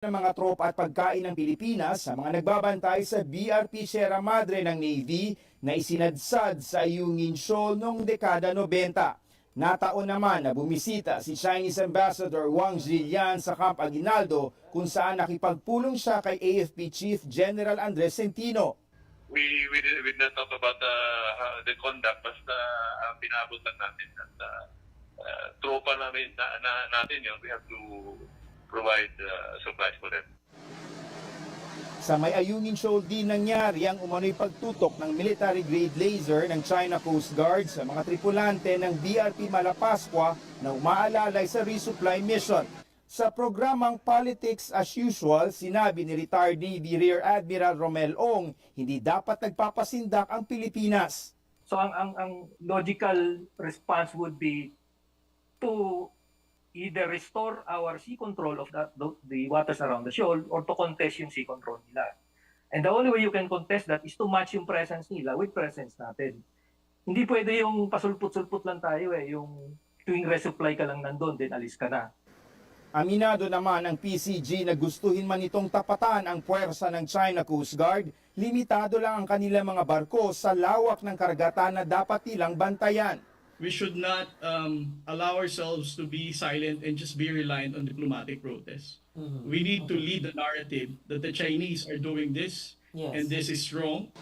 ng mga tropa at pagkain ng Pilipinas sa mga nagbabantay sa BRP Sierra Madre ng Navy na isinadsad sa Ayungin Shoal noong dekada 90. Nataon naman na bumisita si Chinese Ambassador Wang Zilian sa Camp Aguinaldo kung saan nakipagpulong siya kay AFP Chief General Andres Centino. We did not talk about the conduct, basta pinabutan natin at tropa namin natin yun. We have to provide supplies for them. Sa may Ayungin Shoal din nangyari ang umano'y pagtutok ng military-grade laser ng China Coast Guard sa mga tripulante ng BRP Malapascua na umaalalay sa resupply mission. Sa programang Politics as Usual, sinabi ni retired Navy Rear Admiral Romel Ong, hindi dapat nagpapasindak ang Pilipinas. So ang logical response would be to either restore our sea control of the waters around the shoal or to contest yung sea control nila. And the only way you can contest that is to match yung presence nila with presence natin. Hindi pwede yung pasulput-sulput lang tayo yung tuwing resupply ka lang nandun, then alis ka na. Aminado naman ang PCG na gustuhin man itong tapatan ang puwersa ng China Coast Guard, limitado lang ang kanilang mga barko sa lawak ng karagatan na dapat nilang bantayan. We should not allow ourselves to be silent and just be reliant on diplomatic protests. We need to lead the narrative that the Chinese are doing this, and this is wrong.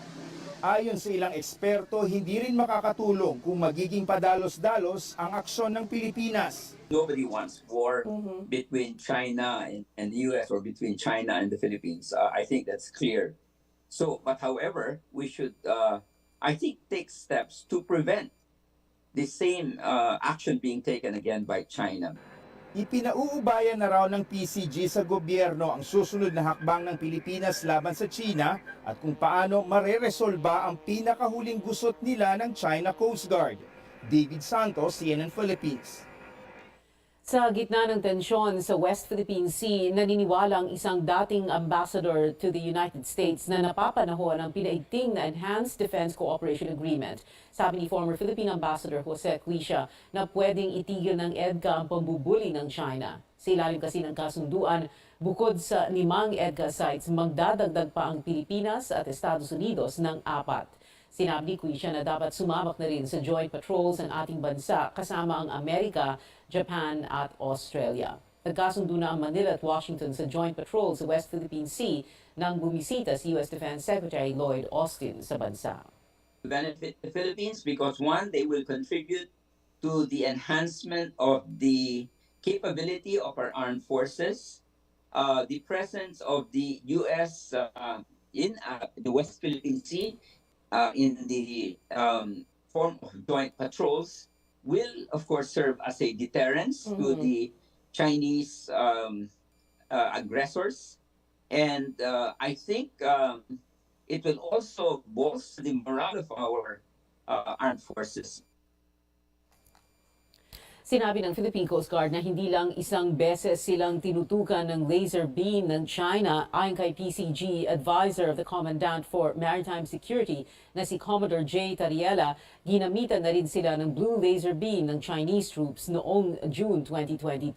Ayon sa ilang eksperto, hindi rin makakatulong kung magiging padalos-dalos ang aksyon ng Pilipinas. Nobody wants war between China and the US or between China and the Philippines. I think that's clear. So, but however, we should, I think, take steps to prevent the same action being taken again by China. Ipinauubayan na raw ng PCG sa gobyerno ang susunod na hakbang ng Pilipinas laban sa China at kung paano mareresolba ang pinakahuling gusot nila ng China Coast Guard. David Santos, CNN Philippines. Sa gitna ng tensyon sa West Philippine Sea, naniniwala ang isang dating ambassador to the United States na napapanahon ang pinaigting na Enhanced Defense Cooperation Agreement. Sabi ni former Philippine Ambassador Jose Cuisia na pwedeng itigil ng EDCA ang pambubuli ng China. Sa ilalim kasi ng kasunduan, bukod sa 5 EDCA sites, magdadagdag pa ang Pilipinas at Estados Unidos ng 4. Sinabi ni Cuisia na dapat sumabak na rin sa joint patrols ng ating bansa kasama ang Amerika, Japan at Australia. Nagkasundo na ang Manila at Washington sa joint patrol sa West Philippine Sea nang bumisita si U.S. Defense Secretary Lloyd Austin sa bansa. Benefit the Philippines because one, they will contribute to the enhancement of the capability of our armed forces. The presence of the U.S. In the West Philippine Sea in the form of joint patrols will, of course, serve as a deterrence to the Chinese aggressors. And I think it will also bolster the morale of our armed forces. Sinabi ng Philippine Coast Guard na hindi lang isang beses silang tinutukan ng laser beam ng China. Ayon kay PCG Advisor of the Commandant for Maritime Security na si Commodore J. Tariela, ginamitan na rin sila ng blue laser beam ng Chinese troops noong June 2022.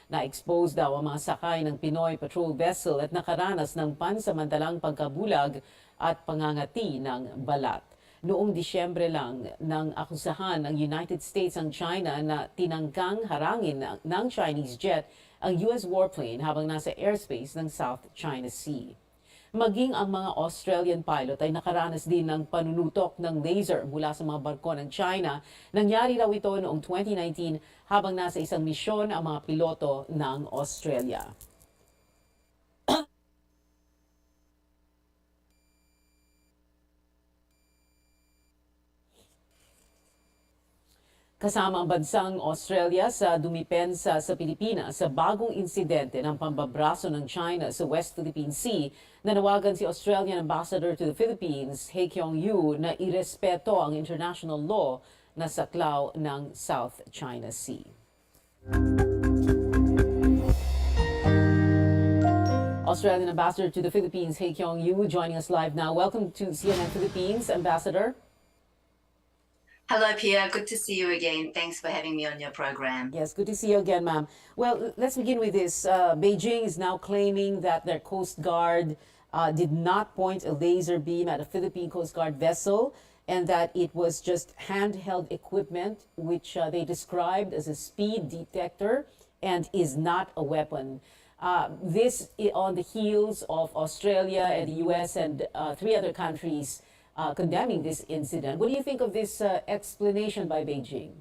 Na-expose daw ang mga sakay ng Pinoy patrol vessel at nakaranas ng pansamantalang pagkabulag at pangangati ng balat. Noong Disyembre lang nang akusahan ng United States ang China na tinangkang harangin ng Chinese jet ang US warplane habang nasa airspace ng South China Sea. Maging ang mga Australian pilot ay nakaranas din ng panunutok ng laser mula sa mga barko ng China. Nangyari raw ito noong 2019 habang nasa isang misyon ang mga piloto ng Australia. Kasama ang bansang Australia sa dumipensa sa Pilipinas sa bagong insidente ng pambabraso ng China sa West Philippine Sea, nanawagan si Australian Ambassador to the Philippines, He Kyong-yu, na irespeto ang international law na saklaw ng South China Sea. Australian Ambassador to the Philippines, He Kyong-yu, joining us live now. Welcome to CNN Philippines, Ambassador. Hello, Pia. Good to see you again. Thanks for having me on your program. Yes, good to see you again, ma'am. Well, let's begin with this. Beijing is now claiming that their Coast Guard did not point a laser beam at a Philippine Coast Guard vessel and that it was just handheld equipment, which they described as a speed detector and is not a weapon. This on the heels of Australia and the US and three other countries condemning this incident. What do you think of this explanation by Beijing?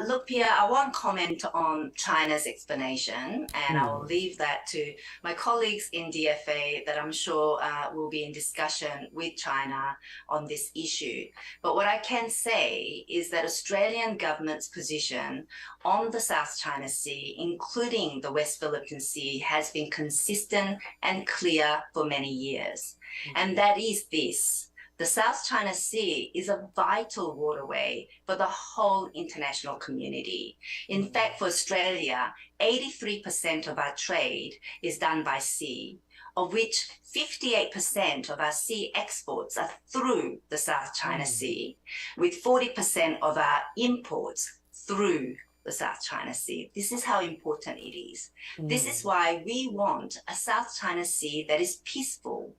Look, Pia, I won't comment on China's explanation, and I'll leave that to my colleagues in DFA that I'm sure will be in discussion with China on this issue. But what I can say is that Australian government's position on the South China Sea, including the West Philippine Sea, has been consistent and clear for many years. And that is this. The South China Sea is a vital waterway for the whole international community. In fact, for Australia, 83% of our trade is done by sea, of which 58% of our sea exports are through the South China Sea, with 40% of our imports through the South China Sea. This is how important it is. This is why we want a South China Sea that is peaceful,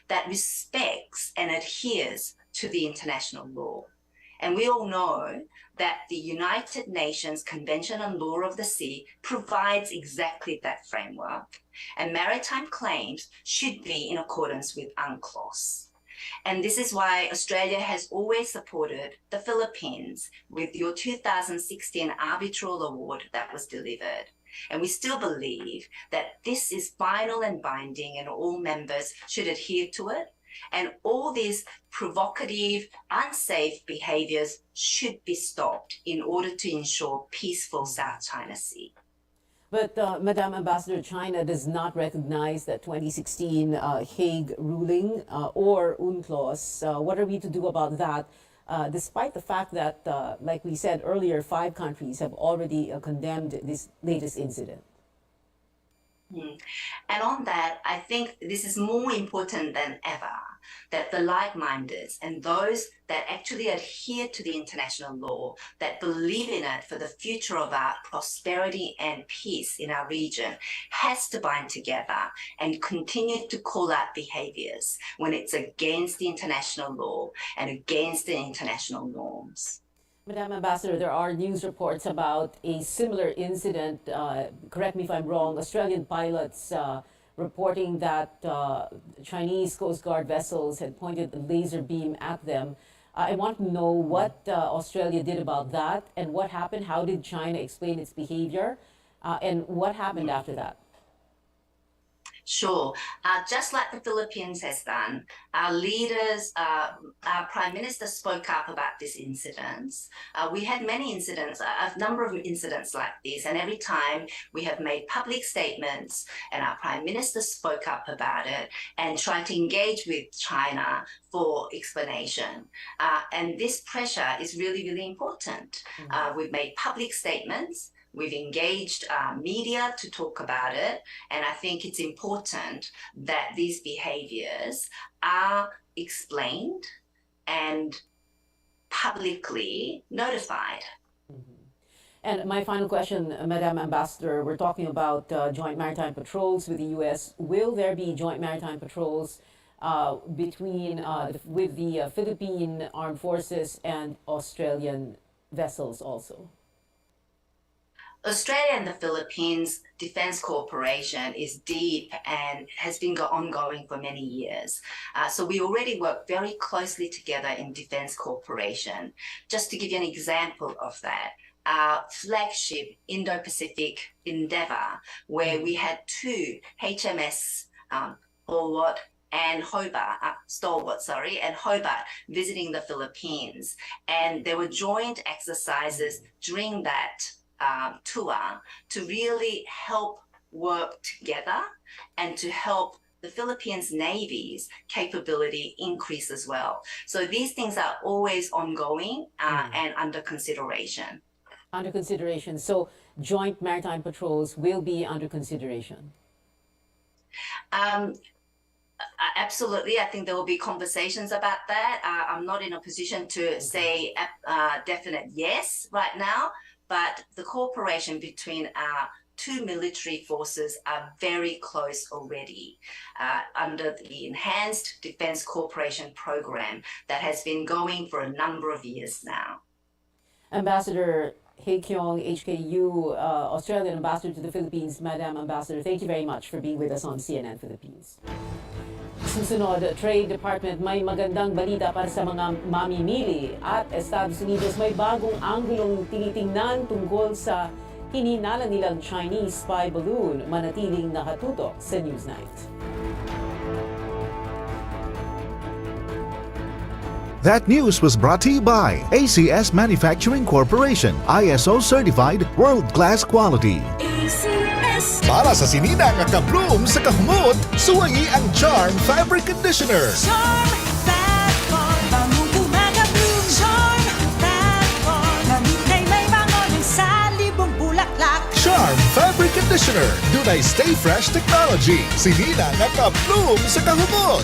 that respects and adheres to the international law. And we all know that the United Nations Convention on Law of the Sea provides exactly that framework. And maritime claims should be in accordance with UNCLOS. And this is why Australia has always supported the Philippines with your 2016 arbitral award that was delivered. And we still believe that this is final and binding and all members should adhere to it. And all these provocative, unsafe behaviors should be stopped in order to ensure peaceful South China Sea. But, Madam Ambassador, China does not recognize that 2016 Hague ruling or UNCLOS. What are we to do about that, despite the fact that, like we said earlier, 5 countries have already condemned this latest incident? And on that, I think this is more important than ever, that the like-mindeds and those that actually adhere to the international law, that believe in it for the future of our prosperity and peace in our region, has to bind together and continue to call out behaviors when it's against the international law and against the international norms. Madam Ambassador, there are news reports about a similar incident, correct me if I'm wrong, Australian pilots reporting that Chinese Coast Guard vessels had pointed a laser beam at them. I want to know what Australia did about that and what happened. How did China explain its behavior? And what happened after that? Sure. Just like the Philippines has done, our leaders, our Prime Minister spoke up about these incidents. We had many incidents, a number of incidents like this, and every time we have made public statements and our Prime Minister spoke up about it and tried to engage with China for explanation. And this pressure is really, really important. We've made public statements. We've engaged media to talk about it, and I think it's important that these behaviors are explained and publicly notified. And my final question, Madam Ambassador, we're talking about joint maritime patrols with the U.S. Will there be joint maritime patrols between with the Philippine Armed Forces and Australian vessels also? Australia and the Philippines Defence Cooperation is deep and has been ongoing for many years. So we already work very closely together in Defence Cooperation. Just to give you an example of that, our flagship Indo-Pacific endeavour, where we had 2 HMS Stalwart and Hobart visiting the Philippines. And there were joint exercises during that tour to really help work together and to help the Philippines Navy's capability increase as well. So these things are always ongoing and under consideration. Under consideration. So joint maritime patrols will be under consideration. Absolutely. I think there will be conversations about that. I'm not in a position to say definite yes right now, but the cooperation between our two military forces are very close already under the Enhanced Defence Cooperation Program that has been going for a number of years now. Ambassador Hye Kyung, HKU, Australian Ambassador to the Philippines. Madam Ambassador, thank you very much for being with us on CNN Philippines. Susunod, Trade Department, may magandang balita para sa mga mamimili at Estados Unidos may bagong anggulong tinitingnan tungkol sa hininala nilang Chinese spy balloon. Manatiling nakatutok sa Newsnight. That news was brought to you by ACS Manufacturing Corporation, ISO certified world-class quality. ACS. Para sa sinina nga ka-bloom sa kahumot, suwayi ang Charm Fabric Conditioner. Charm Fat Bond, bangong bumaga-bloom. Charm Fat Bond, mamimigay may bango ng salibong bulaklak. Charm Fabric Conditioner, dunay stay fresh technology. Sinina nga ka-bloom sa kahumot.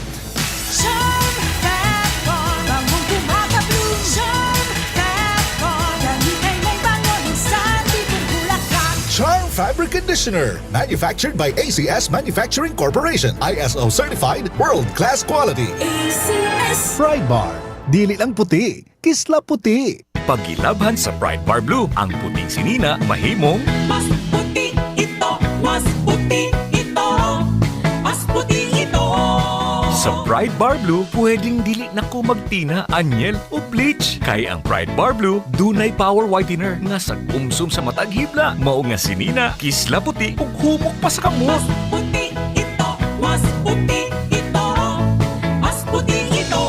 Charm Fat Bond, bangong bumaga-bloom. Charm Fat Bond, mamimigay may bango ng salibong bulaklak. Charm Fabric Conditioner, manufactured by ACS Manufacturing Corporation, ISO certified world-class quality. ACS. Pride Bar, dili lang puti, kisla puti. Pagilabhan sa Pride Bar Blue, ang puting sinina mahimong Mas puti ito, mas puti ito, mas puti ito. sa Pride Bar Blue, pwedeng dili na ko magtina, anyel o bleach. Kay ang Pride Bar Blue, dunay power whitener nga sa kumsum sa matag hibla. Mao nga sinina, kisla puti ug humok pa sa kamot. Mas puti ito, mas puti ito, mas puti ito.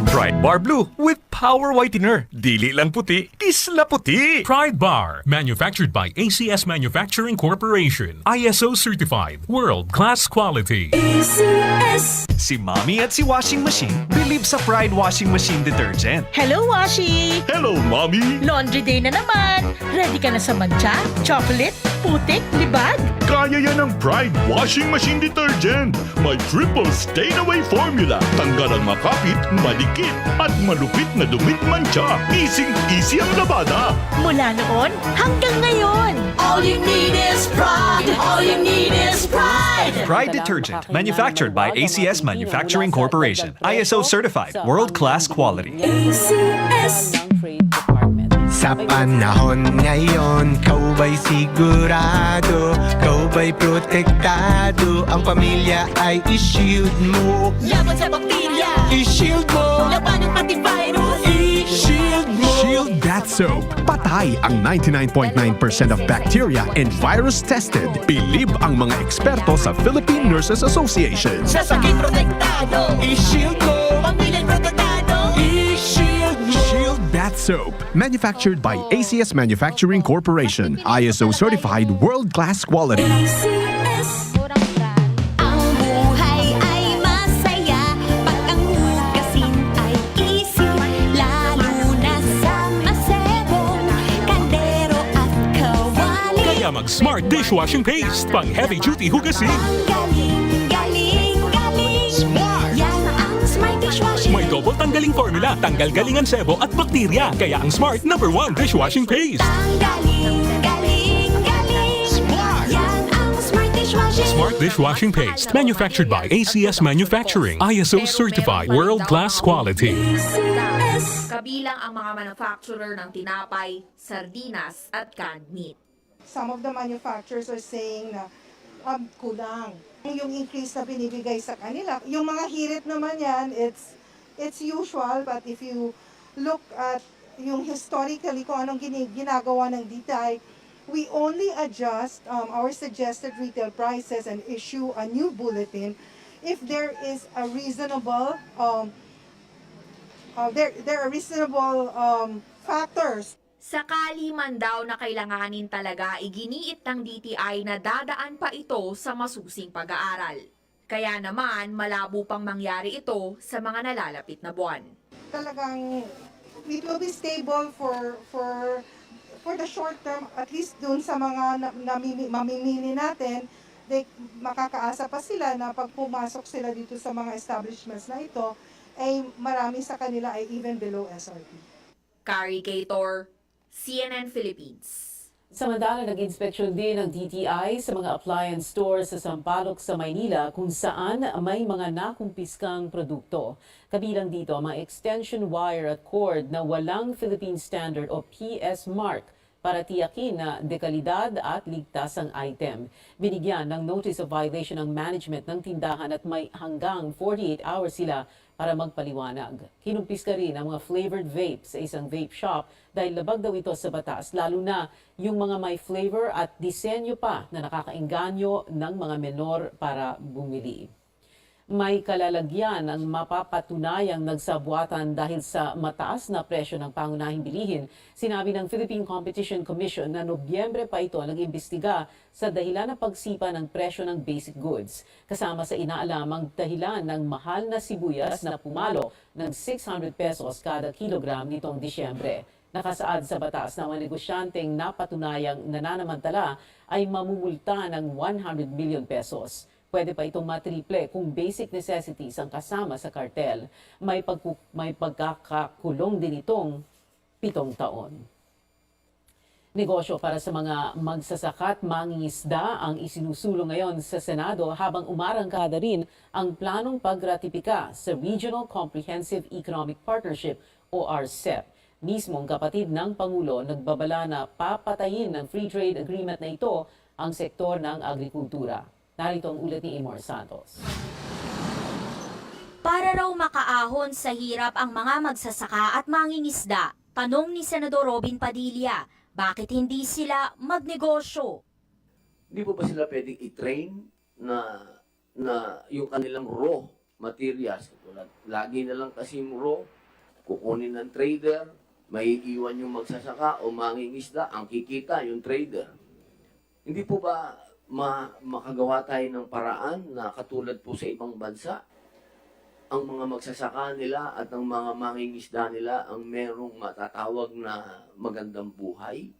Pride Bar Blue with power whitener. Dili lang puti, kisla puti. Pride Bar, manufactured by ACS Manufacturing Corporation. ISO certified, world-class quality. ACS. Si Mommy at si Washing Machine believe sa Pride Washing Machine Detergent. Hello, Washi! Hello, Mommy! Laundry day na naman! Ready ka na sa mancha, chocolate, putik, libag? Kaya yan ang Pride Washing Machine Detergent. May triple stain-away formula. Tanggal ang makapit, malikit, at malupit na dumit mancha. Easy ang labada. Mula noon hanggang ngayon. All you need is pride. All you need is pride. Pride Detergent, manufactured by ACS Manufacturing Corporation. ISO certified, world-class quality. ACS. Sa panahon ngayon, kau ba'y sigurado? Kau ba'y protektado? Ang pamilya ay i-shield mo. Laban sa bakterya. I-shield mo. Laban ng antivirus. I-shield mo. Shield That Soap. Patay ang 99.9% of bacteria and virus tested. Bilib ang mga eksperto sa Philippine Nurses Association. Sa sakit protektado. I-shield mo. Pamilyang protektado. I-shield mo. Shield That Soap. Manufactured by ACS Manufacturing Corporation. ISO certified world-class quality. ACS. Ang buhay ay masaya pag ang hugasin ay easy, lalo na sa masebong kaldero at kawali. Kaya mag-Smart Dishwashing Paste, pang heavy-duty hugasin. Ang galing, galing, galing. Smart. Yan ang Smart Dishwashing. May double tanggaling formula, tanggal galingan sebo at bakterya. Kaya ang Smart #1 Dishwashing Paste. Ang galing, galing, galing. Smart. Yan ang Smart Dishwashing. Smart Dishwashing Paste, manufactured by ACS Manufacturing. ISO certified, world-class quality. ACS. Kabilang ang mga manufacturer ng tinapay, sardinas at canned meat. Some of the manufacturers are saying na kulang yung increase na binibigay sa kanila. Yung mga hirit naman yan, it's usual, but if you look at yung historically kung anong ginagawa ng DTI, we only adjust our suggested retail prices and issue a new bulletin if there is a reasonable there are reasonable factors. Sakali man daw na kailanganin talaga, iginiit ng DTI na dadaan pa ito sa masusing pag-aaral. Kaya naman, malabo pang mangyari ito sa mga nalalapit na buwan. Talagang it will be stable for the short term, at least dun sa mga mamimili natin. makakaasa pa sila na pag pumasok sila dito sa mga establishments na ito, ay marami sa kanila ay even below SRP. Carrie Gator, CNN Philippines. Samantala, nag-inspeksyon din ng DTI sa mga appliance stores sa Sampaloc sa Maynila kung saan may mga nakumpiskang produkto. Kabilang dito ang mga extension wire at cord na walang Philippine Standard o PS mark para tiyakin na dekalidad at ligtas ang item. Binigyan ng notice of violation ng management ng tindahan at may hanggang 48 hours sila para magpaliwanag. Kinumpiska rin ang mga flavored vape sa isang vape shop dahil labag daw ito sa batas, lalo na yung mga may flavor at disenyo pa na nakakainganyo ng mga menor para bumili. May kalalagyan ang mapapatunayang nagsabuatan dahil sa mataas na presyo ng pangunahing bilihin. Sinabi ng Philippine Competition Commission na Nobyembre pa ito nag-imbestiga sa dahilan ng pagsipa ng presyo ng basic goods. Kasama sa inaalamang dahilan ng mahal na sibuyas na pumalo ng 600 pesos kada kilogram nitong Disyembre. Nakasaad sa batas na mga negosyanteng napatunayang nananamantala ay mamumulta ng 100 million pesos. Pwede pa itong matriple kung basic necessities ang kasama sa kartel. May pagkakakulong din itong 7 taon. Negosyo para sa mga magsasaka at mangingisda ang isinusulong ngayon sa Senado habang umarangkada rin ang planong pagratipika sa Regional Comprehensive Economic Partnership o RCEP. Mismong kapatid ng Pangulo nagbabala na papatayin ng free trade agreement na ito ang sektor ng agrikultura. Narito ang ulat ni Imor Santos. Para raw makaahon sa hirap ang mga magsasaka at mangingisda, tanong ni Senador Robin Padilla, bakit hindi sila magnegosyo? Hindi po ba sila pwedeng i-train na yung kanilang raw materials? Lagi na lang kasi yung raw, kukunin ng trader, may iwan yung magsasaka o mangingisda, ang kikita yung trader. Hindi po ba makagawa tayo ng paraan na katulad po sa ibang bansa, ang mga magsasaka nila at ang mga mangingisda nila ang merong matatawag na magandang buhay?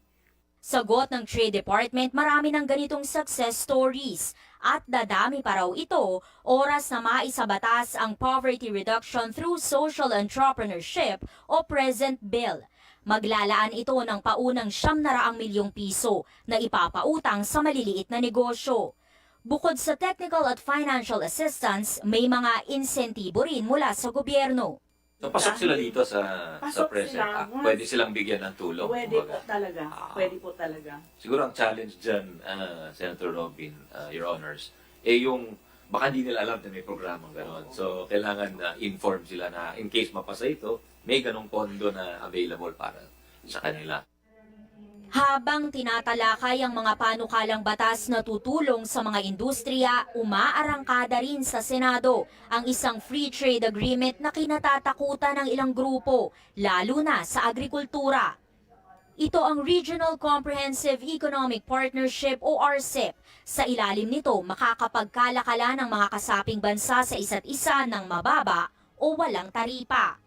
Sagot ng Trade Department, marami ng ganitong success stories at dadami pa raw ito oras na maisabatas ang Poverty Reduction through Social Entrepreneurship o Present Bill. Maglalaan ito ng paunang 700 milyong piso na ipapautang sa maliliit na negosyo. Bukod sa technical at financial assistance, may mga insentibo rin mula sa gobyerno. So pasok sila dito sa present act. Pwede silang bigyan ng tulong. Pwede po talaga. Pwede po talaga. Siguro ang challenge dyan, Senator Robin, Your Honors, yung baka di nila alam na may programang gano'n. So kailangan na inform sila na in case mapasa ito, may ganong pondo na available para sa kanila. Habang tinatalakay ang mga panukalang batas na tutulong sa mga industriya, umaarangkada rin sa Senado ang isang free trade agreement na kinatatakutan ng ilang grupo, lalo na sa agrikultura. Ito ang Regional Comprehensive Economic Partnership o RCEP. Sa ilalim nito, makakapagkalakala ng mga kasaping bansa sa isa't isa ng mababa o walang taripa.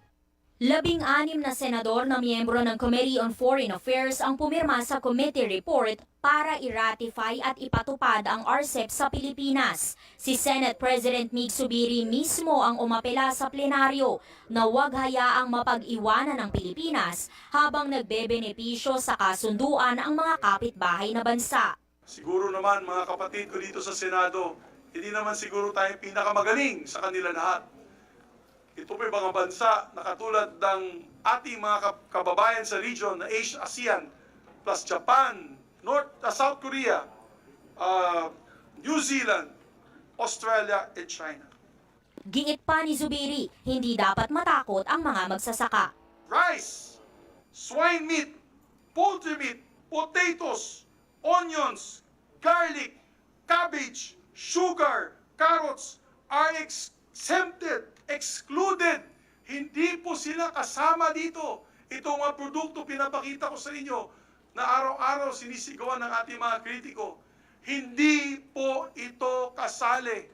16 na senador na miyembro ng Committee on Foreign Affairs ang pumirma sa committee report para i-ratify at ipatupad ang RCEP sa Pilipinas. Si Senate President Mig Zubiri mismo ang umapela sa plenaryo na huwag hayaang mapag-iwanan ng Pilipinas habang nagbebenepisyo sa kasunduan ang mga kapitbahay na bansa. Siguro naman mga kapatid ko dito sa Senado, hindi naman siguro tayo pinakamagaling sa kanila lahat. Ito po yung mga bansa na katulad ng ating mga kababayan sa region na ASEAN, plus Japan, South Korea, New Zealand, Australia, and China. Giit pa ni Zubiri, hindi dapat matakot ang mga magsasaka. Rice, swine meat, poultry meat, potatoes, onions, garlic, cabbage, sugar, carrots are exempted, excluded. Hindi po sila kasama dito. Itong mga produkto pinapakita ko sa inyo na araw-araw sinisigawan ng ating mga kritiko. Hindi po ito kasali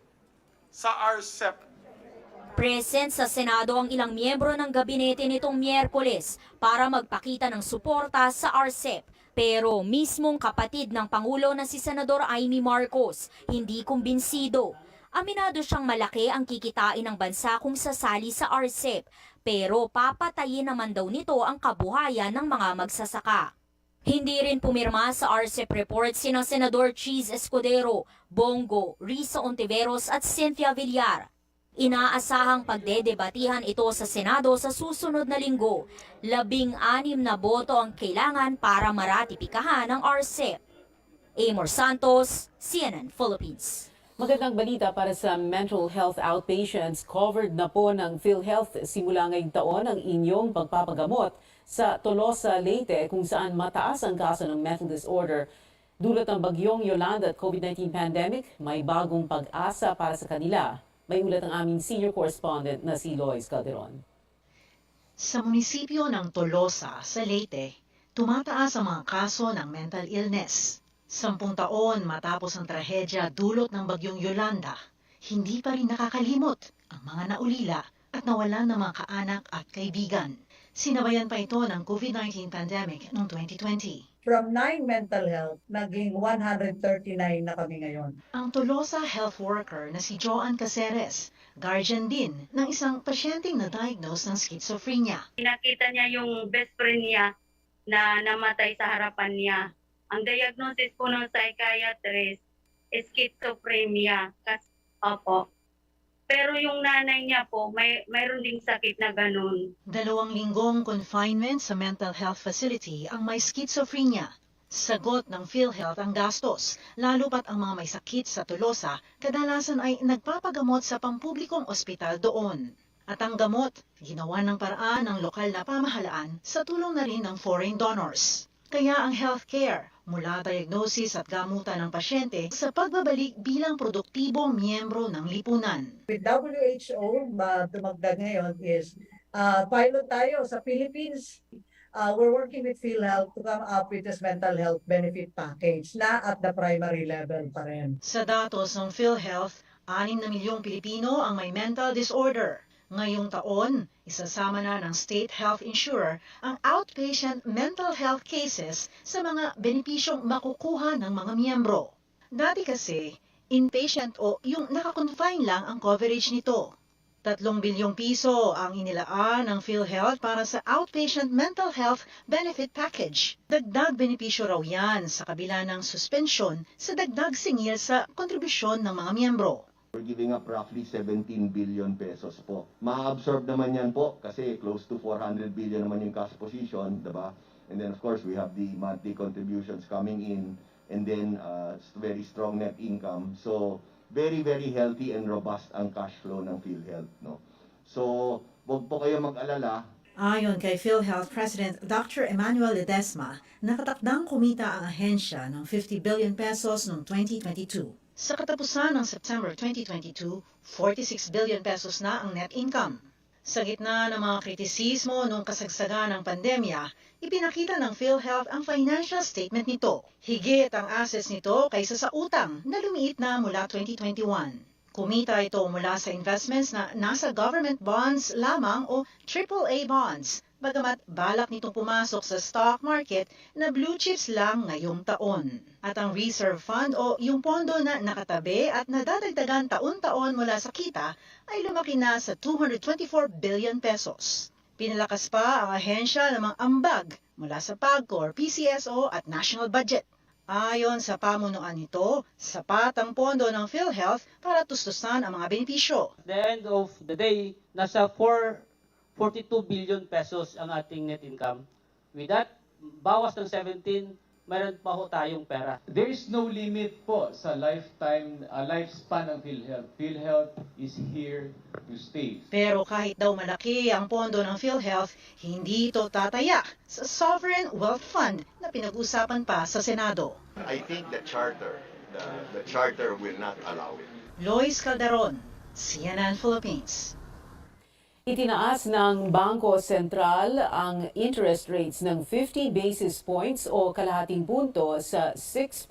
sa RCEP. Present sa Senado ang ilang miyembro ng gabinete nitong Miyerkules para magpakita ng suporta sa RCEP. Pero mismong kapatid ng Pangulo na si Senador Amy Marcos, hindi kumbinsido. Aminado siyang malaki ang kikitain ng bansa kung sasali sa RCEP, pero papatayin naman daw nito ang kabuhayan ng mga magsasaka. Hindi rin pumirma sa RCEP report sina Senador Cheese Escudero, Bongo, Risa Hontiveros at Cynthia Villar. Inaasahang pagdedebatihan ito sa Senado sa susunod na linggo. 16 na boto ang kailangan para maratipikahan ang RCEP. Amor Santos, CNN Philippines. Magandang balita para sa mental health outpatients. Covered na po ng PhilHealth simula ngayong taon ang inyong pagpapagamot sa Tolosa, Leyte kung saan mataas ang kaso ng mental disorder. Dulot ng bagyong Yolanda at COVID-19 pandemic, may bagong pag-asa para sa kanila. May ulat ang aming senior correspondent na si Lois Calderon. Sa munisipyo ng Tolosa sa Leyte, tumataas ang mga kaso ng mental illness. 10 taon matapos ang trahedya dulot ng bagyong Yolanda, hindi pa rin nakakalimot ang mga naulila at nawalan ng mga kaanak at kaibigan. Sinabayan pa ito ng COVID-19 pandemic noong 2020. From 9 mental health, naging 139 na kami ngayon. Ang Tolosa health worker na si Joanne Caceres, guardian din ng isang pasyenteng na-diagnose ng schizophrenia. Nakita niya yung best friend niya na namatay sa harapan niya. Ang diagnosis po ng psychiatrist is schizophrenia. Opo. Pero yung nanay niya po, mayroon ding sakit na ganun. 2 linggong confinement sa mental health facility ang may schizophrenia. Sagot ng PhilHealth ang gastos, lalo pat ang mga may sakit sa Tolosa, kadalasan ay nagpapagamot sa pampublikong ospital doon. At ang gamot, ginawa ng paraan ng lokal na pamahalaan sa tulong na rin ng foreign donors. Kaya ang healthcare, mula diagnosis at gamutan ng pasyente sa pagbabalik bilang produktibong miyembro ng lipunan. With WHO, tumagdag ngayon is pilot tayo sa Philippines. We're working with PhilHealth to come up with this mental health benefit package na at the primary level pa rin. Sa datos ng PhilHealth, 6 na milyong Pilipino ang may mental disorder. Ngayong taon, isasama na ng state health insurer ang outpatient mental health cases sa mga benepisyong makukuha ng mga miyembro. Dati kasi, inpatient o yung nakakonfine lang ang coverage nito. 3 bilyong piso ang inilaan ng PhilHealth para sa outpatient mental health benefit package. Dagdag benepisyo raw yan sa kabila ng suspensyon sa dagdag singil sa kontribusyon ng mga miyembro. We're giving up roughly 17 billion pesos po. Ma-absorb naman yan po kasi close to 400 billion naman yung cash position, diba? And then of course we have the monthly contributions coming in and then very strong net income. So very healthy and robust ang cash flow ng PhilHealth, no? So huwag po kayo mag-alala. Ayon kay PhilHealth President Dr. Emmanuel Ledesma, nakatakdang kumita ang ahensya ng 50 billion pesos noong 2022. Sa katapusan ng September 2022, 46 billion pesos na ang net income. Sa gitna ng mga kritisismo noong kasagsagan ng pandemya, ipinakita ng PhilHealth ang financial statement nito. Higit ang assets nito kaysa sa utang na lumiit na mula 2021. Kumita ito mula sa investments na nasa government bonds lamang o AAA bonds, bagamat balak nitong pumasok sa stock market na blue chips lang ngayong taon. At ang reserve fund o yung pondo na nakatabi at nadadagdagan taon-taon mula sa kita ay lumaki na sa 224 billion pesos. Pinalakas pa ang ahensya ng mga ambag mula sa PAGCOR, PCSO at national budget. Ayon sa pamunuan nito, sapat ang pondo ng PhilHealth para tustusan ang mga benepisyo. At the end of the day, nasa 42 billion pesos ang ating net income. With that, bawas ng 17, mayroon pa ho tayong pera. There is no limit po sa lifespan ng PhilHealth. PhilHealth is here to stay. Pero kahit daw malaki ang pondo ng PhilHealth, hindi ito tataya sa Sovereign Wealth Fund na pinag-usapan pa sa Senado. I think the charter will not allow it. Lois Calderon, CNN Philippines. Itinaas ng Bangko Sentral ang interest rates ng 50 basis points o kalahating punto sa 6%.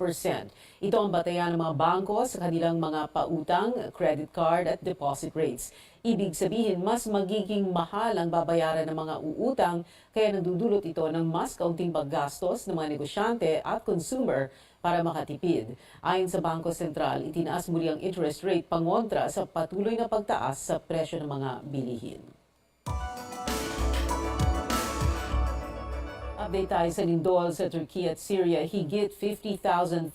Ito ang batayan ng mga bangko sa kanilang mga pautang, credit card at deposit rates. Ibig sabihin, mas magiging mahal ang babayaran ng mga uutang kaya nagdudulot ito ng mas kaunting paggastos ng mga negosyante at consumer para makatipid. Ayon sa Bangko Sentral, itinaas muli ang interest rate pangontra sa patuloy na pagtaas sa presyo ng mga bilihin. Update tayo sa lindol sa Turkey at Syria. Higit 50,500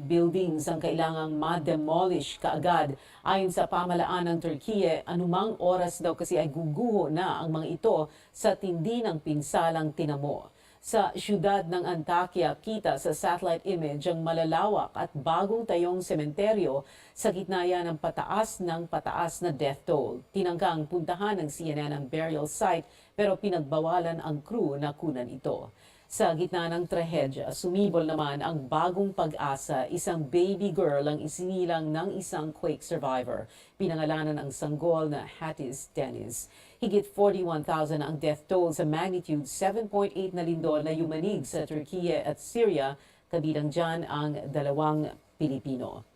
buildings ang kailangang ma-demolish kaagad. Ayon sa pamalaan ng Turkey, anumang oras daw kasi ay guguho na ang mga ito sa tindi ng pinsalang tinamo. Sa siyudad ng Antakya, kita sa satellite image ang malalawak at bagong tayong sementeryo sa gitna yan ng pataas na death toll. Tinangkang puntahan ng CNN ang burial site pero pinagbawalan ang crew na kunan ito. Sa gitna ng trahedya, sumibol naman ang bagong pag-asa, isang baby girl ang isinilang ng isang quake survivor. Pinangalanan ang sanggol na Hatis Deniz. Higit 41,000 ang death toll sa magnitude 7.8 na lindol na yumanig sa Turkey at Syria, kabilang dyan ang 2 Pilipino.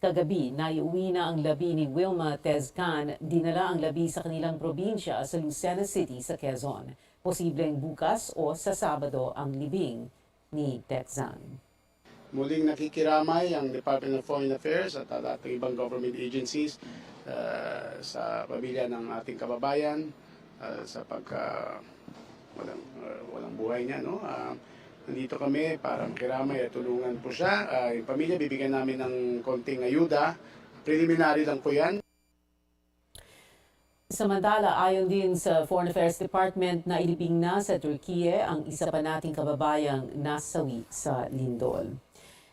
Kagabi, naiuwi na ang labi ni Wilma Tezcan, dinala ang labi sa kanilang probinsya sa Lucena City sa Quezon. Posibleng bukas o sa Sabado ang libing ni Tezcan. Muling nakikiramay ang Department of Foreign Affairs at ating ibang government agencies sa pamilya ng ating kababayan sa walang buhay niya. No? Nandito kami para makiramay at tulungan po siya. Yung pamilya, bibigyan namin ng konting ayuda. Preliminary lang po yan. Samantala, ayon din sa Foreign Affairs Department na ilibing na sa Turkey ang isa pa nating kababayang nasawi sa lindol.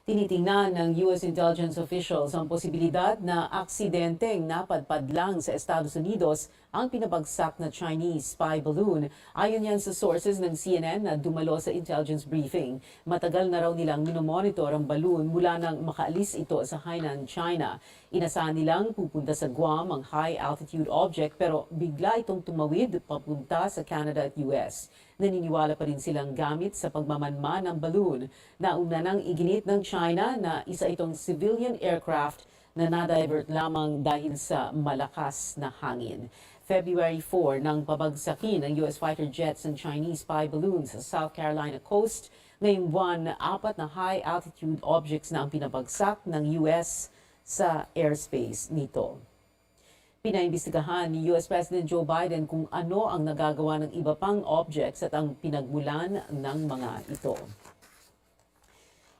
Tinitingnan ng U.S. intelligence officials ang posibilidad na aksidenteng napadpad lang sa Estados Unidos ang pinabagsak na Chinese spy balloon. Ayon yan sa sources ng CNN na dumalo sa intelligence briefing. Matagal na raw nilang minomonitor ang balloon mula nang makaalis ito sa Hainan, China. Inasahan nilang pupunta sa Guam ang high-altitude object pero bigla itong tumawid papunta sa Canada at US. Naniniwala pa rin silang gamit sa pagmamanman ng balloon. Nauna nang iginit ng China na isa itong civilian aircraft na na-divert lamang dahil sa malakas na hangin. February 4 nang pabagsakin ng US fighter jets ng Chinese spy balloon sa South Carolina coast. Ngayong buwan, 4 na high-altitude objects na ang pinabagsak ng US sa airspace nito. Pinaimbestigahan ni US President Joe Biden kung ano ang nagagawa ng iba pang objects at ang pinagmulan ng mga ito.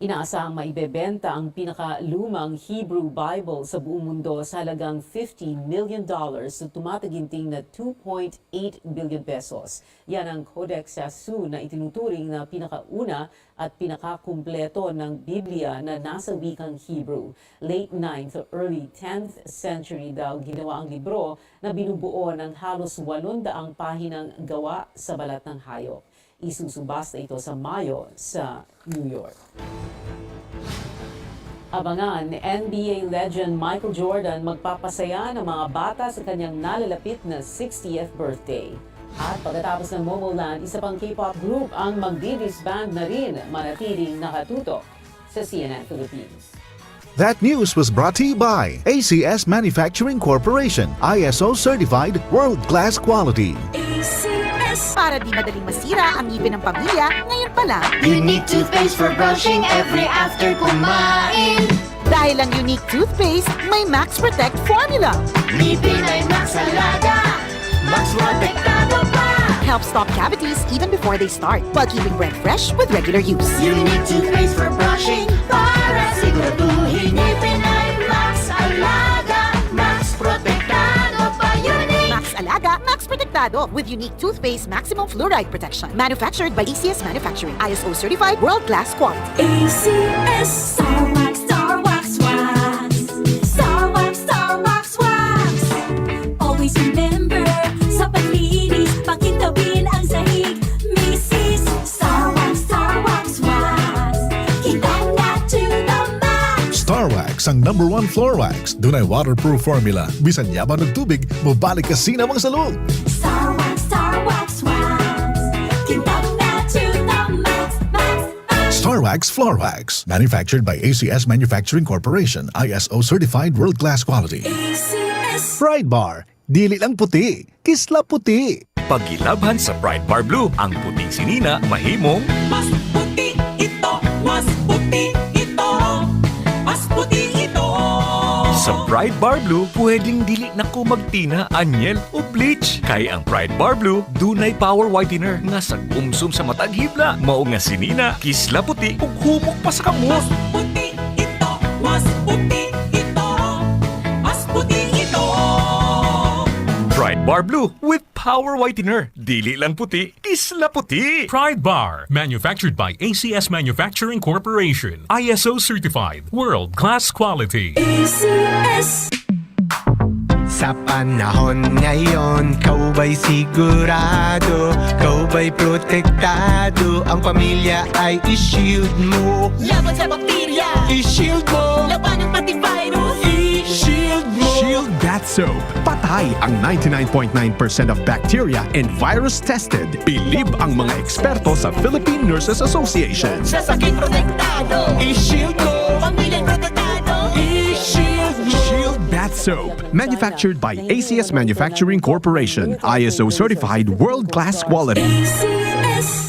Inaasahang maibebenta ang pinakalumang Hebrew Bible sa buong mundo sa halagang $50 million na tumataginting na 2.8 billion pesos. Yan ang Codex Yasu na itinuturing na pinakauna at pinakakumpleto ng Biblia na nasa wikang Hebrew. Late 9th, early 10th century daw ginawa ang libro na binubuo ng halos 800 pahinang gawa sa balat ng hayop. Isusubasta ito sa Mayo sa New York. Abangan, NBA legend Michael Jordan magpapasaya ng mga bata sa kanyang nalalapit na 60th birthday. At pagkatapos ng Momoland, isa pang K-pop group ang magdi-disband na rin, manatiling nakatutok sa CNN Philippines. That news was brought to you by ACS Manufacturing Corporation, ISO certified world-class quality. Para di madaling masira ang ngipin ng pamilya, ngayon pa lang. Unique toothpaste for brushing every after kumain. Dahil ang unique toothpaste, may Max Protect formula. Ngipin ay Max Alaga, Max Protektado pa. Helps stop cavities even before they start, while keeping breath fresh with regular use. Unique toothpaste for brushing, para siguraduhin ngipin ay Max Alaga, Max Protektado pa. Unique Max Alaga, Max Protektado with unique toothpaste maximum fluoride protection. Manufactured by ACS Manufacturing, ISO certified world-class quality. ACS Star Wax, Star Wax Wax. Star Wax, Star Wax Wax. Always remember, sa paglinis, pakintabin ang sahig. Mrs. Star Wax, Star Wax Wax. Kita na to the max. Star Wax ang #1 floor wax. Dunay waterproof formula. Bisan yaman ng tubig, mabalik ka sinamang sa loob. Star Wax, kintab na to the max, max. Star Wax Floor Wax. Manufactured by ACS Manufacturing Corporation. ISO certified world-class quality. ACS. Pride Bar. Dili lang puti. Kisla puti. Pagilabhan sa Pride Bar Blue, ang puting sinina mahimong Mas puti ito, mas puti ito, mas puti ito. sa Pride Bar Blue, pwedeng dili na ko magtina, anyel o bleach. Kay ang Pride Bar Blue, dunay power whitener nga sa gumsum sa matag hibla, mao nga sinina, kisla puti ug humok pa sa kamot. Mas puti ito, mas puti ito, mas puti ito. Pride Bar Blue with power whitener. Dili lang puti, kisla puti. Pride Bar, manufactured by ACS Manufacturing Corporation. ISO certified, world-class quality. ACS. Sa panahon ngayon, kau ba'y sigurado? Kau ba'y protektado? Ang pamilya ay i-shield mo. Laban sa bakterya, I-shield mo. laban ng pati virus. I-shield mo. Shield That Soap. Patay ang 99.9% of bacteria and virus tested. Believe ang mga eksperto sa Philippine Nurses Association. Sa sakit protektado, I-shield mo. pamilyang protektado. I-shield mo. Shield That Soap. Manufactured by ACS Manufacturing Corporation. ISO certified world-class quality.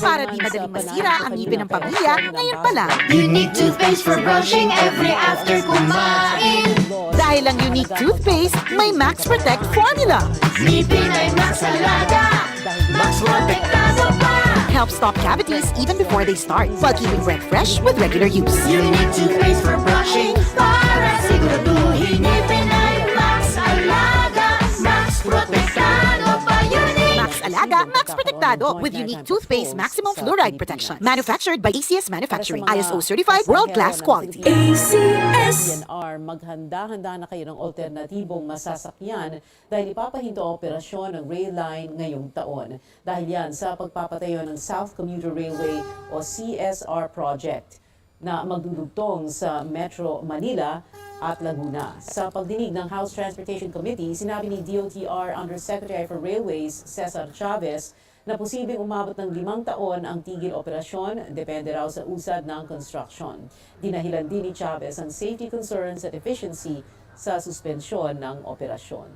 Para di madaling masira ang ngipin ng pamilya, ngayon pa lang. Unique toothpaste for brushing every after kumain. Dahil ang unique toothpaste, may Max Protect formula. Ngipin ay Max Alaga, Max Protektado pa. Helps stop cavities even before they start, while keeping breath fresh with regular use. Unique toothpaste for brushing para siguraduhin ngipin ay Max Alaga, Max Protektado pa. Unique Max Alaga, Max Protectado with unique toothpaste maximum fluoride protection. Manufactured by ACS Manufacturing. ISO certified world-class quality. ACS. PNR, maghanda-handa na kayo ng alternatibong masasakyan dahil ipapahinto ang operasyon ng rail line ngayong taon. Dahil yan sa pagpapatayo ng South Commuter Railway o CSR project na magdudugtong sa Metro Manila at Laguna. Sa pagdinig ng House Transportation Committee, sinabi ni DOTR Undersecretary for Railways, Cesar Chavez, na posibleng umabot ng 5 taon ang tigil operasyon, depende raw sa usad ng construction. Dinahilan din ni Chavez ang safety concerns at efficiency sa suspensyon ng operasyon.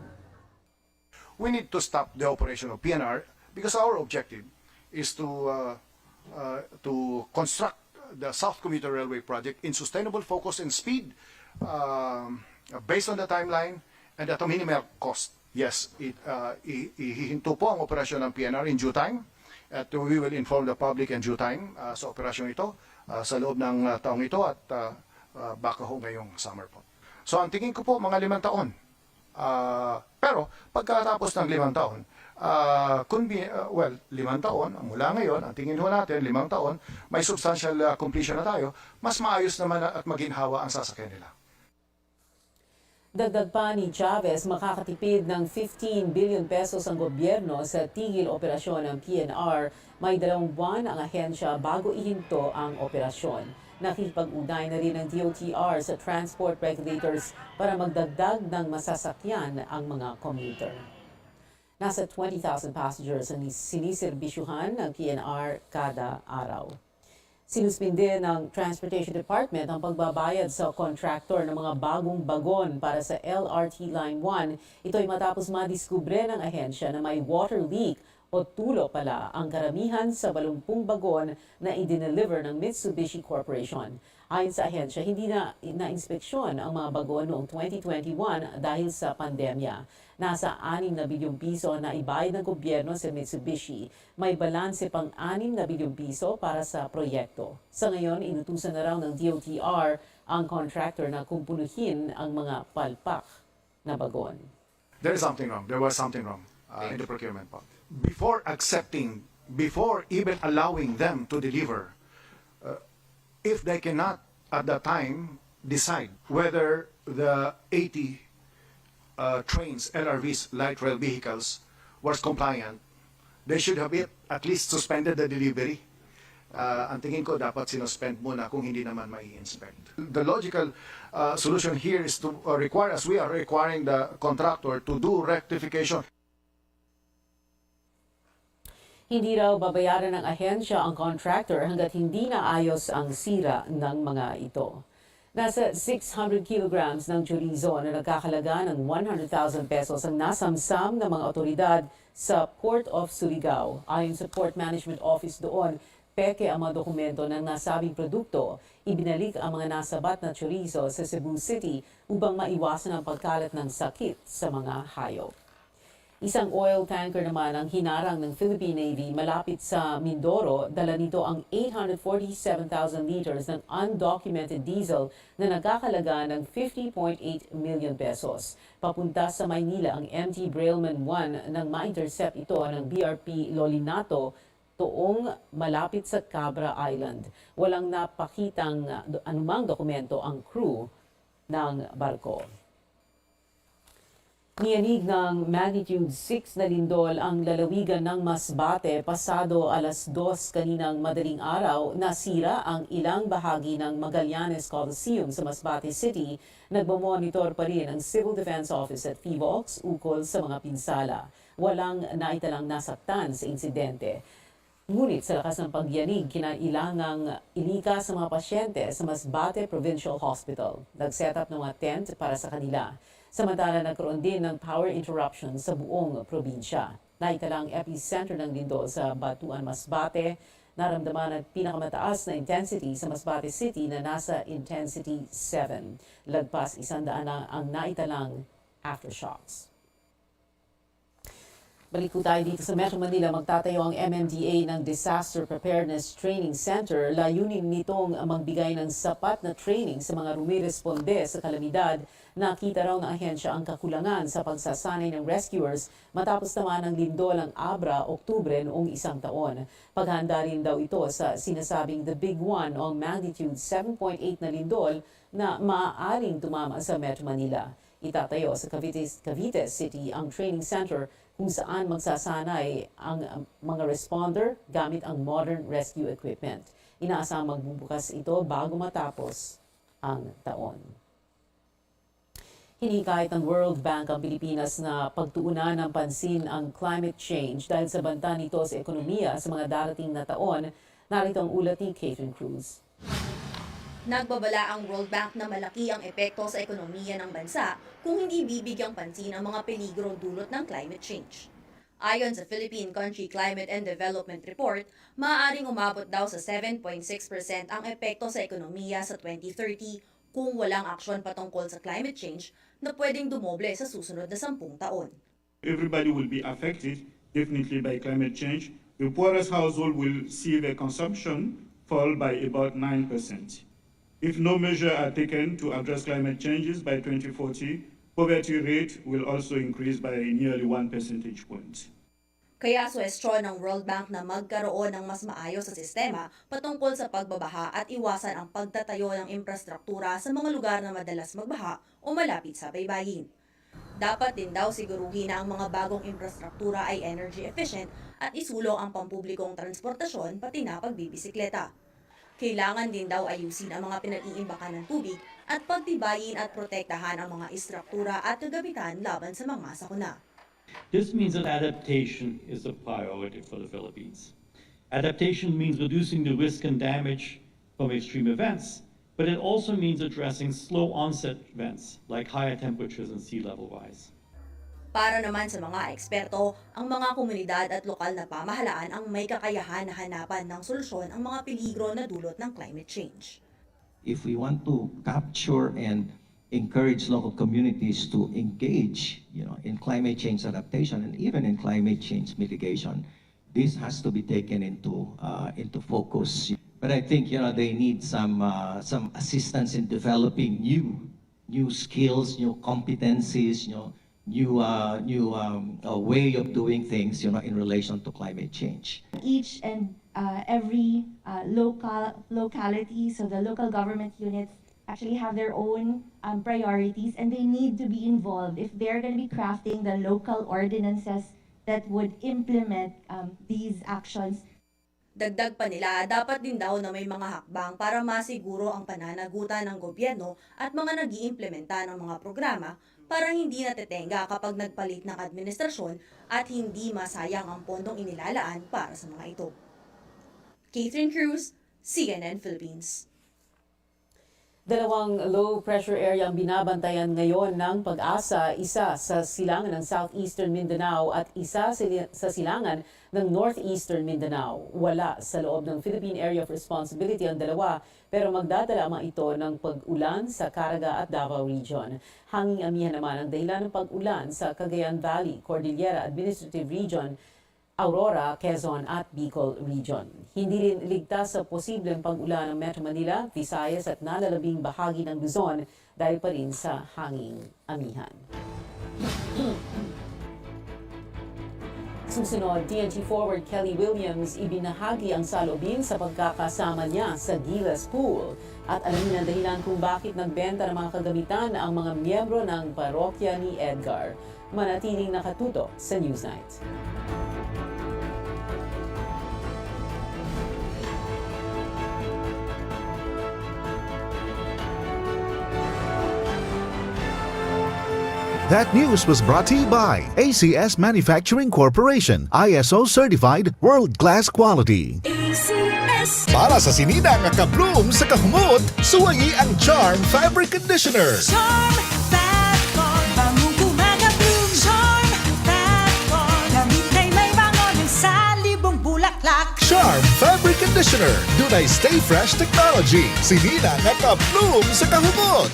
We need to stop the operation of PNR because our objective is to construct the South Commuter Railway project in sustainable focus and speed, based on the timeline and at a minimal cost. Yes, ihihinto po ang operasyon ng PNR in due time at we will inform the public in due time sa operasyon ito sa loob ng taong ito at baka ho ngayong summer po. So ang tingin ko po mga 5 taon. Pero pagkatapos ng 5 taon, 5 taon, mula ngayon, ang tingin ho natin, 5 taon, may substantial completion na tayo, mas maayos naman at maginhawa ang sasakyan nila. Dagdag pa ni Chavez, makakatipid ng 15 billion pesos ang gobyerno sa tigil operasyon ng PNR. May 2 buwan ang ahensya bago ihinto ang operasyon. Nakipag-ugnay na rin ng DOTR sa transport regulators para magdagdag ng masasakyan ang mga commuter. Nasa 20,000 passengers ang sinisirbisyohan ng PNR kada araw. Sinuspinde ng Transportation Department ang pagbabayad sa contractor ng mga bagong bagon para sa LRT Line 1. Ito ay matapos madiskubre ng ahensya na may water leak o tulo pala ang karamihan sa 80 bagon na i-deliver ng Mitsubishi Corporation. Ayon sa ahensya, hindi na inspeksyon ang mga bagon noong 2021 dahil sa pandemya. Nasa 6 na bilyong piso na ibayad ng gobyerno sa Mitsubishi. May balanse pang 6 na bilyong piso para sa proyekto. Sa ngayon, inutusan na raw ng DOTR ang contractor na kumpunuhin ang mga palpak na bagon. There is something wrong. There was something wrong in the procurement part. Before even allowing them to deliver, if they cannot at that time decide whether the 80 trains, LRVs, light rail vehicles, was compliant, they should have at least suspended the delivery ang tingin ko dapat sinospend muna kung hindi naman mai-inspect. The logical solution here is to require, as we are requiring the contractor to do rectification. Hindi raw babayaran ng ahensya ang contractor hanggat hindi naayos ang sira ng mga ito. Nasa 600 kilograms ng chorizo na nagkakalaga ng 100,000 pesos ang nasamsam ng mga otoridad sa Port of Surigao. Ayon sa Port Management Office doon, peke ang mga dokumento ng nasabing produkto. Ibinalik ang mga nasabat na chorizo sa Cebu City upang maiwasan ang pagkalat ng sakit sa mga hayop. Isang oil tanker naman ang hinarang ng Philippine Navy malapit sa Mindoro. Dala nito ang 847,000 liters ng undocumented diesel na nagkakalaga ng 50.8 million pesos. Papunta sa Maynila ang MT Brailman 1 nang ma-intercept ito ng BRP Lolinato toong malapit sa Cabra Island. Walang napakitang anumang dokumento ang crew ng barko. Niyanig ng magnitude 6 na lindol ang lalawigan ng Masbate pasado alas 2 kaninang madaling araw. Nasira ang ilang bahagi ng Magallanes Coliseum sa Masbate City. Nagmamonitor pa rin ang Civil Defense Office at PHIVOLCS ukol sa mga pinsala. Walang naitalang nasaktan sa insidente. Ngunit sa lakas ng pagyanig, kinailangang ilika sa mga pasyente sa Masbate Provincial Hospital. Nag-set up ng mga tent para sa kanila. Samantala, nagkaroon din ng power interruption sa buong probinsya. Naitalang epicenter ng lindol sa Batuan, Masbate. Naramdaman ang pinakamataas na intensity sa Masbate City na nasa intensity 7. Lagpas 100 na ang naitalang aftershocks. Balik po tayo dito sa Metro Manila. Magtatayo ang MMDA ng Disaster Preparedness Training Center. Layunin nitong magbigay ng sapat na training sa mga rumiresponde sa kalamidad. Nakita raw ng ahensya ang kakulangan sa pagsasanay ng rescuers matapos naman ang lindol ang Abra, Oktubre noong isang taon. Paghanda rin daw ito sa sinasabing The Big One o magnitude 7.8 na lindol na maaaring tumama sa Metro Manila. Itatayo sa Cavite City ang training center kung saan magsasanay ang mga responder gamit ang modern rescue equipment. Inaasang magbubukas ito bago matapos ang taon. Hinikayat ng World Bank ang Pilipinas na pagtuunan ng pansin ang climate change dahil sa banta nito sa ekonomiya sa mga darating na taon. Narito ang ulat ni Catherine Cruz. Nagbabala ang World Bank na malaki ang epekto sa ekonomiya ng bansa kung hindi bibigyang pansin ang mga peligrong dulot ng climate change. Ayon sa Philippine Country Climate and Development Report, maaaring umabot daw sa 7.6% ang epekto sa ekonomiya sa 2030 kung walang aksyon patungkol sa climate change na pwedeng dumoble sa susunod na 10 taon. Everybody will be affected definitely by climate change. The poorest household will see their consumption fall by about 9%. If no measure are taken to address climate changes by 2040, poverty rate will also increase by nearly 1 percentage point. Kaya suwestyon ng World Bank na magkaroon ng mas maayos na sistema patungkol sa pagbabaha at iwasan ang pagtatayo ng infrastruktura sa mga lugar na madalas magbaha o malapit sa baybayin. Dapat din daw siguruhin na ang mga bagong infrastruktura ay energy efficient at isulong ang pampublikong transportasyon pati na pagbibisikleta. Kailangan din daw ayusin ang mga pinag-iimbakan ng tubig at pagtibayin at protektahan ang mga istruktura at kagamitan laban sa mga sakuna. This means that adaptation is a priority for the Philippines. Adaptation means reducing the risk and damage from extreme events, but it also means addressing slow onset events like higher temperatures and sea level rise. Para naman sa mga eksperto, ang mga komunidad at lokal na pamahalaan ang may kakayahan na hanapan ng solusyon ang mga peligro na dulot ng climate change. If we want to capture and encourage local communities to engage, in climate change adaptation and even in climate change mitigation, this has to be taken into focus. But I think they need some assistance in developing new skills, new competencies, new way of doing things, in relation to climate change. Each and every locality, so the local government units actually have their own priorities, and they need to be involved if they're going to be crafting the local ordinances that would implement these actions. Dagdag pa nila, dapat din daw na may mga hakbang para masiguro ang pananagutan ng gobyerno at mga nag-iimplementa ng mga programa para hindi natetenga kapag nagpalit ng administrasyon at hindi masayang ang pondong inilalaan para sa mga ito. Catherine Cruz, CNN Philippines. Dalawang low-pressure area ang binabantayan ngayon ng Pag-asa, isa sa silangan ng Southeastern Mindanao at isa sa silangan ng Northeastern Mindanao. Wala sa loob ng Philippine Area of Responsibility ang dalawa, pero magdadala mga ito ng pag-ulan sa Caraga at Davao Region. Hanging amihan naman ang dahilan ng pag-ulan sa Cagayan Valley, Cordillera Administrative Region, Aurora, Quezon at Bicol Region. Hindi rin ligtas sa posibleng pag-ulan ng Metro Manila, Visayas at nalalabing bahagi ng Luzon dahil pa rin sa hanging amihan. Susunod, TNT forward Kelly Williams ibinahagi ang salubin sa pagkakasama niya sa Gilas Pool at alamin ang dahilan kung bakit nagbenta ng mga kagamitan ang mga miyembro ng parokya ni Edgar. Manatiling nakatutok sa Newsnight. That news was brought to you by ACS Manufacturing Corporation, ISO certified world-class quality. ACS. Para sa sinina nga ka-bloom sa kahumot, suwayi ang Charm Fabric Conditioner. Charm Fat-Con, bangong gumagabloom. Charm Fat-Con, damit ay may bangon sa libong bulaklak. Charm Fabric Conditioner, dunay stay fresh technology. Sinina nga ka-bloom sa kahumot.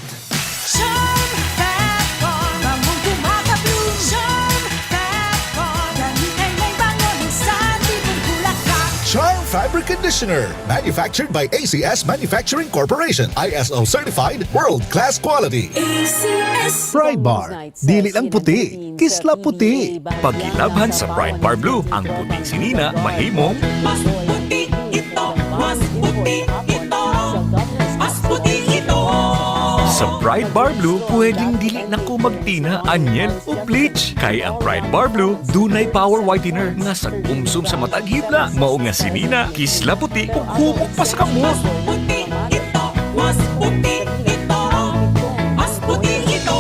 Charm Fat-Con, bangong gumagabloom. Charm Fat-Con, damit ay may bangon sa libong bulaklak. Charm Fabric Conditioner, manufactured by ACS Manufacturing Corporation, ISO certified world-class quality. ACS. Pride Bar, dili lang puti, kisla puti. Pagkilabhan sa Pride Bar Blue, ang puting sinina mahimong Mas puti ito, mas puti ito, mas puti ito. sa Pride Bar Blue, pwedeng dili na ko magtina, anyel o bleach. Kay ang Pride Bar Blue, dunay power whitener nga sagumsum sa matag hibla. Mao nga sinina, kisla puti ug humok pa sa kamot. Puti ito, mas puti ito, mas puti ito.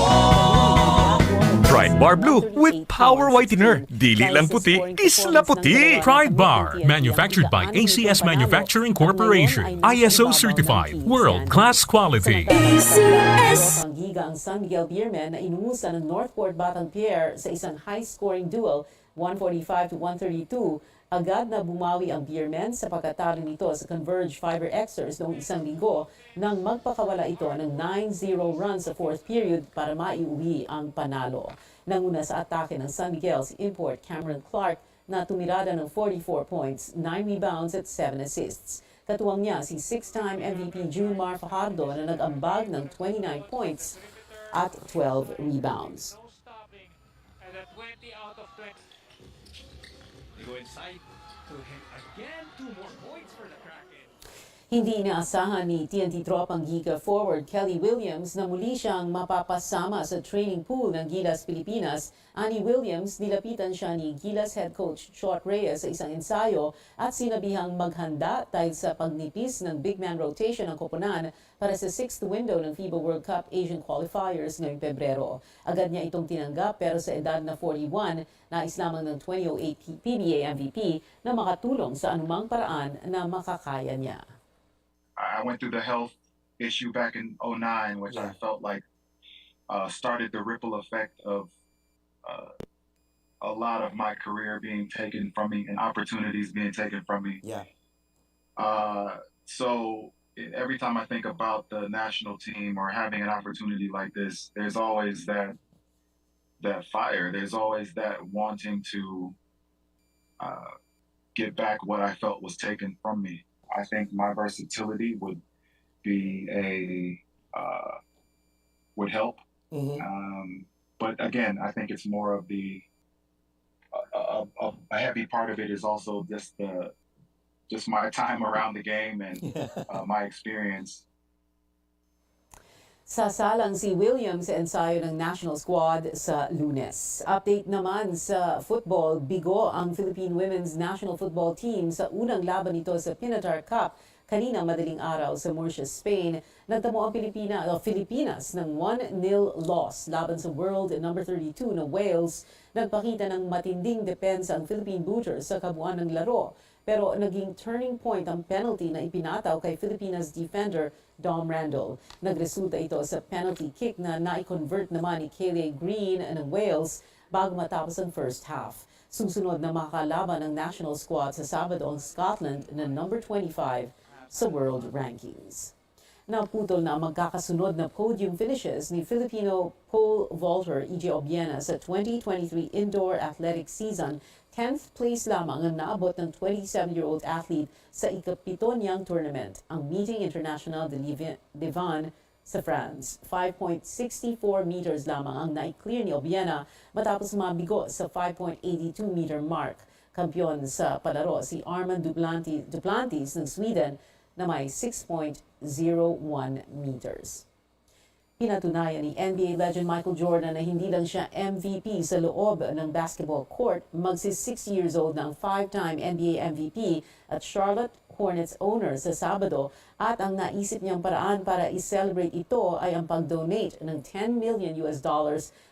Pride Bar Blue with power whitener. Dili lang puti, kisla puti. Pride Bar, manufactured by ACS Manufacturing Corporation, ISO certified, world-class quality. ACS. Panggiga ang San Miguel Beermen na inungusan ng Northport Batang Pier sa isang high-scoring duel, 145-132. Agad na bumawi ang Beermen sa pagkatalo nito sa Converge Fiber Xers noong isang linggo nang magpakawala ito ng 9-0 runs sa fourth period para maiuwi ang panalo. Nanguna sa atake ng San Miguel si import Cameron Clark na tumirada ng 44 points, 9 rebounds at 7 assists. Katuwang niya si six-time MVP Junmar Fajardo na nag-ambag ng 29 points at 12 rebounds. Hindi inaasahan ni TNT Tropang Giga forward Kelly Williams na muli siyang mapapasama sa training pool ng Gilas Pilipinas. Ani Williams, nilapitan siya ni Gilas head coach Shot Reyes sa isang ensayo at sinabihang maghanda dahil sa pagnipis ng big man rotation ng koponan para sa 6th window ng FIBA World Cup Asian Qualifiers ngayong Pebrero. Agad niya itong tinanggap pero sa edad na 41, nais lamang ng 2008 PBA MVP na makatulong sa anumang paraan na makakaya niya. I went through the health issue back in 2009, which I felt like started the ripple effect of a lot of my career being taken from me and opportunities being taken from me. So every time I think about the national team or having an opportunity like this, there's always that fire. There's always that wanting to get back what I felt was taken from me. I think my versatility would be would help. But again, I think it's more of a heavy part of it is also just my time around the game and my experience. Sasalang si Williams sa ensayo ng national squad sa Lunes. Update naman sa football, bigo ang Philippine Women's National Football Team sa unang laban nito sa Pinatar Cup kanina madaling araw sa Murcia, Spain. Nagtamo ang Pilipinas ng 1-0 loss laban sa world number 32 na Wales. Nagpakita ng matinding depensa ang Philippine Booters sa kabuuan ng laro. Pero naging turning point ang penalty na ipinataw kay Filipinas defender Dom Randall. Nagresulta ito sa penalty kick na nai-convert naman ni Kayleigh Green ng Wales bago matapos ang first half. Susunod na makakalaban ang national squad sa Sabado ang Scotland na number 25 sa world rankings. Naputol na ang magkakasunod na podium finishes ni Filipino pole vaulter E.J. Obiena sa 2023 indoor athletics season. 10th place lamang ang naabot ng 27-year-old athlete sa ikapito niyang tournament, ang Meeting International de Livan sa France. 5.64 meters lamang ang na-clear ni Obiena matapos mabigo sa 5.82 meter mark. Kampiyon sa palaro si Armand Duplantis ng Sweden na may 6.01 meters. Pinatunayan ni NBA legend Michael Jordan na hindi lang siya MVP sa loob ng basketball court, magsi 6 years old na ang 5-time NBA MVP at Charlotte Hornets owner sa Sabado at ang naisip niyang paraan para i-celebrate ito ay ang pag-donate ng $10 million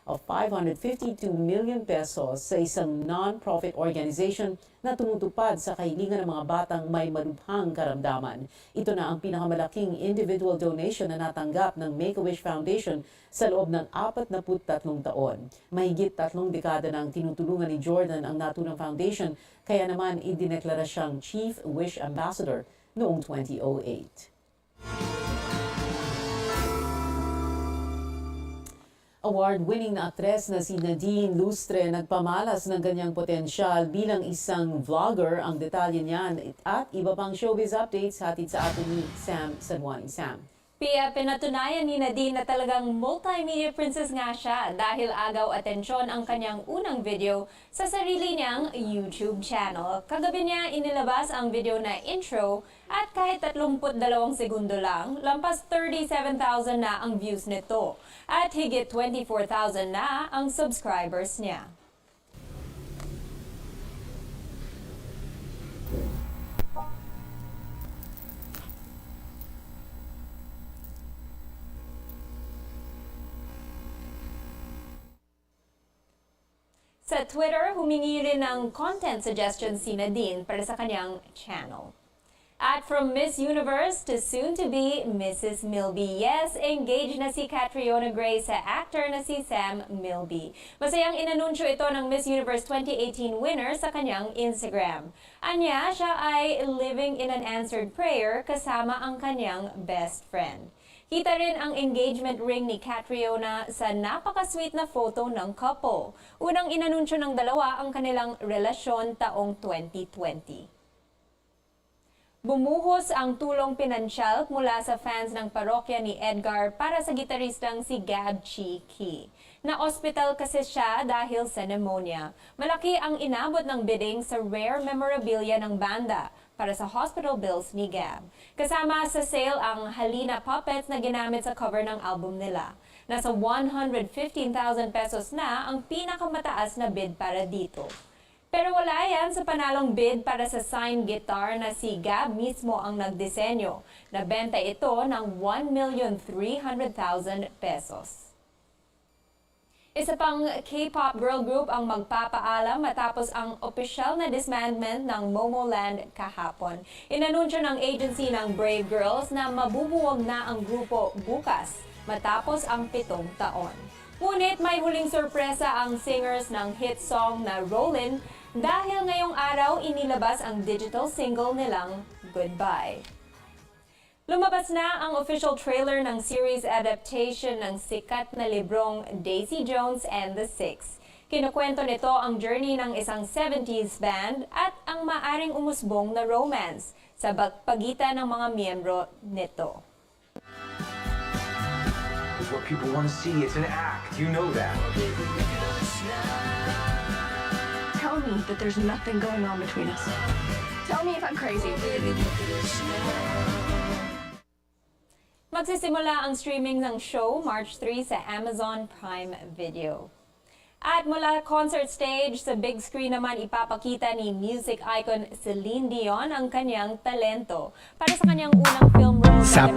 o 552 million pesos sa isang non-profit organization na tumutupad sa kahilingan ng mga batang may malubhang karamdaman. Ito na ang pinakamalaking individual donation na natanggap ng Make-A-Wish Foundation sa loob ng 43 taon. Mahigit 3 dekada nang tinutulungan ni Jordan ang naturang foundation, kaya naman idineklara siyang Chief Wish Ambassador noong 2008. Award-winning na aktres na si Nadine Lustre nagpamalas ng kanyang potensyal bilang isang vlogger. Ang detalye niyan at iba pang showbiz updates hatid sa atin ni Sam Sanwani. Sam. Pia, pinatunayan ni Nadine na talagang multimedia princess nga siya dahil agaw atensyon ang kanyang unang video sa sarili niyang YouTube channel. Kagabi niya inilabas ang video na intro at kahit 32 segundo lang, lampas 37,000 na ang views nito at higit 24,000 na ang subscribers niya. Sa Twitter, humingi rin ng content suggestions si Nadine para sa kanyang channel. At from Miss Universe to soon-to-be Mrs. Milby, yes, engaged na si Catriona Gray sa actor na si Sam Milby. Masayang inanunsyo ito ng Miss Universe 2018 winner sa kanyang Instagram. Anya, siya ay living in an answered prayer kasama ang kanyang best friend. Kita rin ang engagement ring ni Catriona sa napaka-sweet na photo ng couple. Unang inanunsyo ng dalawa ang kanilang relasyon taong 2020. Bumuhos ang tulong pinansyal mula sa fans ng parokya ni Edgar para sa gitaristang si Gab Chiki. Na-ospital kasi siya dahil sa pneumonia. Malaki ang inabot ng bidding sa rare memorabilia ng banda para sa hospital bills ni Gab. Kasama sa sale ang Halina puppets na ginamit sa cover ng album nila. Nasa 115,000 pesos na ang pinakamataas na bid para dito. Pero wala yan sa panalong bid para sa signed guitar na si Gab mismo ang nagdisenyo. Nabenta ito ng 1,300,000 pesos. Isa pang K-pop girl group ang magpapaalam matapos ang opisyal na disbandment ng Momoland kahapon. Inanunsyo ng agency ng Brave Girls na mabubuwag na ang grupo bukas matapos ang 7 taon. Ngunit may huling sorpresa ang singers ng hit song na Rollin' dahil ngayong araw inilabas ang digital single nilang Goodbye. Lumabas na ang official trailer ng series adaptation ng sikat na librong Daisy Jones and the Six. Kinukwento nito ang journey ng isang 70s band at ang maaring umusbong na romance sa pagitan ng mga miyembro nito. What people want to see, it's an act, you know that. Tell me that there's nothing going on between us. Tell me if I'm crazy. Magsisimula ang streaming ng show March 3 sa Amazon Prime Video. At mula concert stage sa big screen naman ipapakita ni music icon Celine Dion ang kanyang talento. Para sa kanyang unang film role, Sa